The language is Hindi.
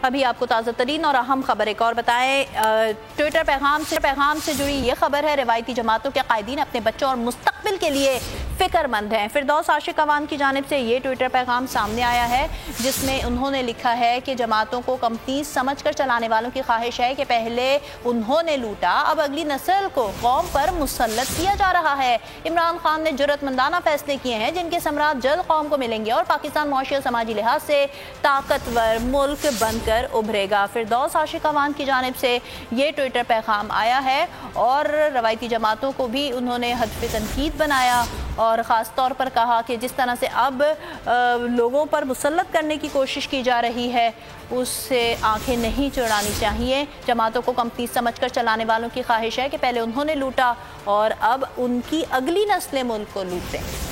अभी आपको ताज़ा तरीन और अहम खबर एक और बताएं। ट्विटर पैगाम से जुड़ी ये खबर है, रिवायती जमातों के कायदीन अपने बच्चों और मुस्तकबिल के लिए फ़िक्रमंद हैं। फिरदौस आशिक अवान की जानिब से ये ट्विटर पैगाम सामने आया है, जिसमें उन्होंने लिखा है कि जमातों को कंपनी समझकर चलाने वालों की ख्वाहिश है कि पहले उन्होंने लूटा, अब अगली नस्ल को कौम पर मुसल्लत किया जा रहा है। इमरान खान ने जुर्रतमंदाना फैसले किए हैं जिनके समरात जल्द कौम को मिलेंगे और पाकिस्तान मुआशी और समाजी लिहाज से ताकतवर मुल्क बनकर उभरेगा। फिरदौस आशिक अवान की जानिब से ये ट्विटर पैगाम आया है और रवायती जमातों को भी उन्होंने हदफ तनकीद बनाया और ख़ास तौर पर कहा कि जिस तरह से अब लोगों पर मुसल्लत करने की कोशिश की जा रही है उससे आंखें नहीं चुरानी चाहिए। जमातों को कंपनी समझकर चलाने वालों की ख्वाहिश है कि पहले उन्होंने लूटा और अब उनकी अगली नस्लें मुल्क को लूटें।